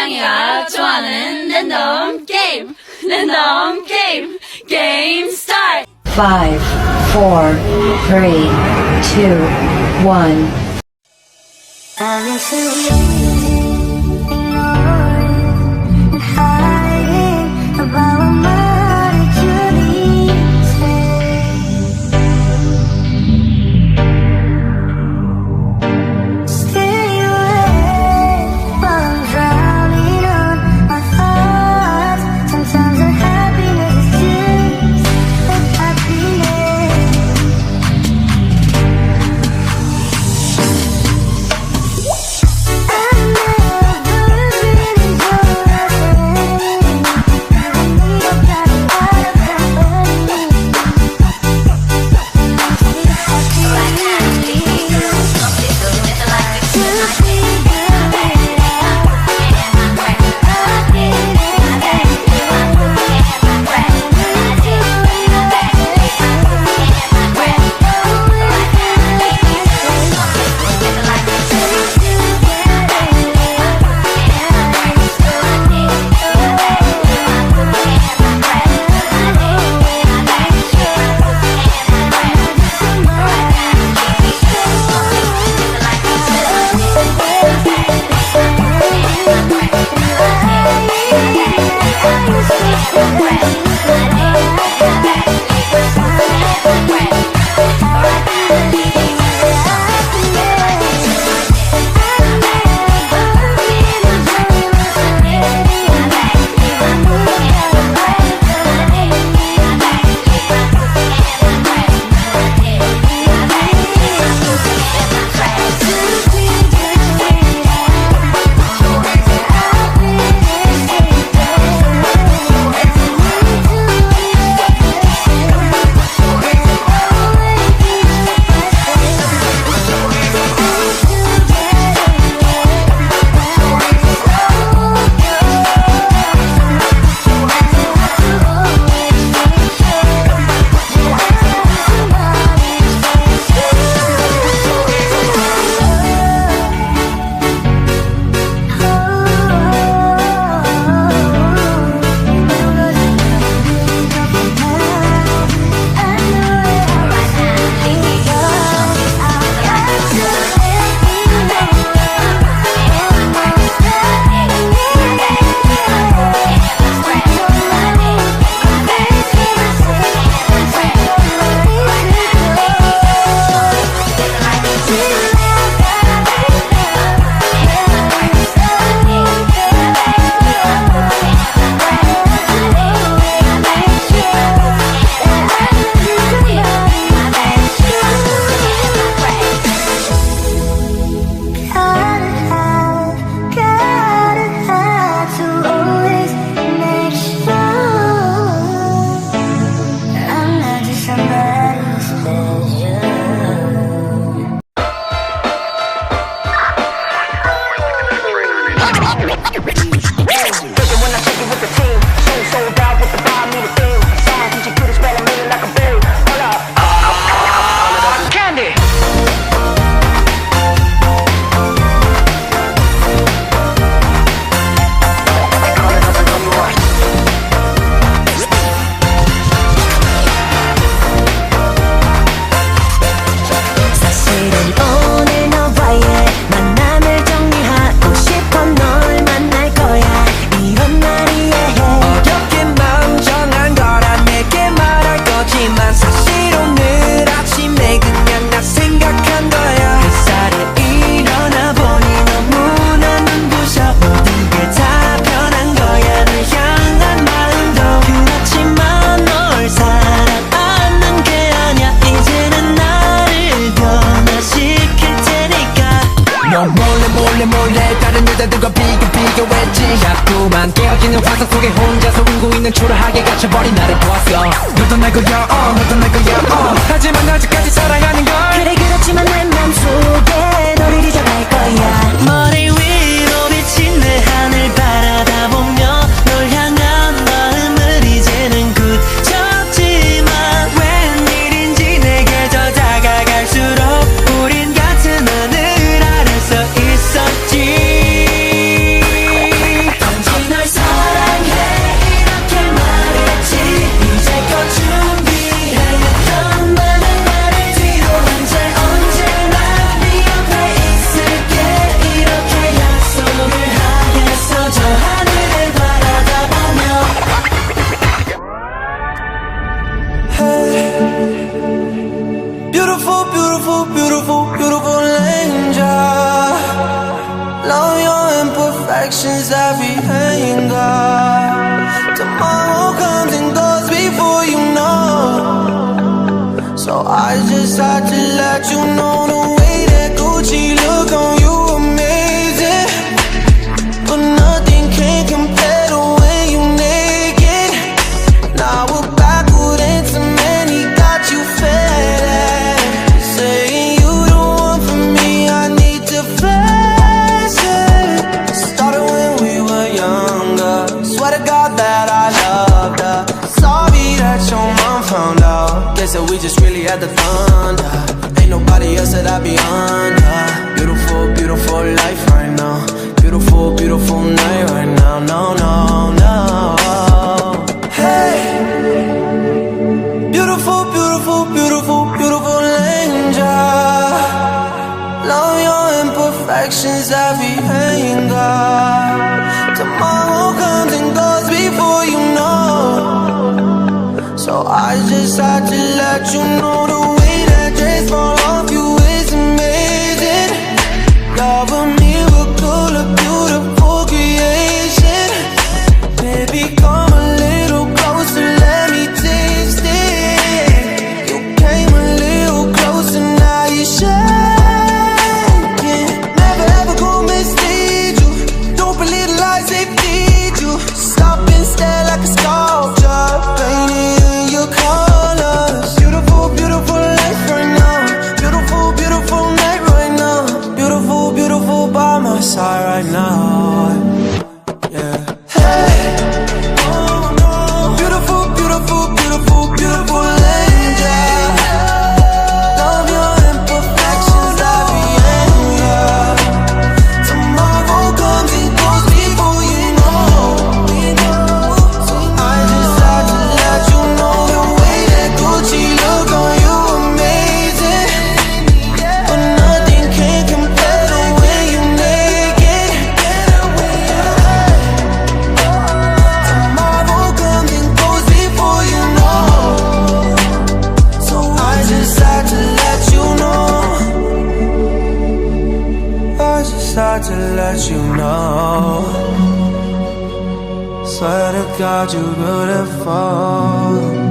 짱이가 좋아하는 랜덤 게임 게임 스타트 5, 4, 3, 2, 1. 몰래 다른 여자들과 비교했지. 자꾸만 깨어지는 화상 속에 혼자서 울고 있는 초라하게 갇혀버린 나를 보았어. 너도 날 거야 너도 날 거야 하지만 아직까지 사랑하는 걸. 그래 그렇지만 내 맘속에 너를 잊어갈 거야. 머리 위로 비친 내 하늘 바라다 보며 널 향한 마음을 이제는 굳혔지만 웬일인지 내게 더 다가갈수록 우린 같은 하늘 아래서 있었지. imperfections every anger. Tomorrow comes and goes before you know. So I just had to let you know the way that Gucci look on you amazing. But nothing can compare to when you naked. Now we're backward into many, got you fed. Saying you the one for me, I need to flash it. Started when we were younger. Swear to God that I loved her. Sorry that your mom found out. Guess that we just really had the thunder. Ain't nobody else that I be under. Beautiful, beautiful life right now. Beautiful, beautiful night right now. No, no, no. Hey, beautiful, beautiful, beautiful, beautiful angel. Love your imperfections, every anger. Tomorrow comes and goes before you know. So I just had to let you know the way that dress fall off you is amazing. Love a miracle, a beautiful creation. Baby, come a little closer, let me taste it. You came a little closer, now you're shaking. Never ever go mislead you. Don't believe the lies they feed you. Stop and stare like a sculpture, painted in your colors. Beautiful, beautiful life right now. Beautiful, beautiful night right now. Beautiful, beautiful by my side right now. Yeah. Hey. Beautiful, beautiful, beautiful, beautiful angel. Love your imperfections, every anger. Tomorrow comes and goes before you know. So I just had to let you know the way that Gucci look on you amazing. But nothing can compare to when you naked. Tomorrow comes and goes before you know. So I just had to let you know. I just had to let you know. Swear to God, you're beautiful.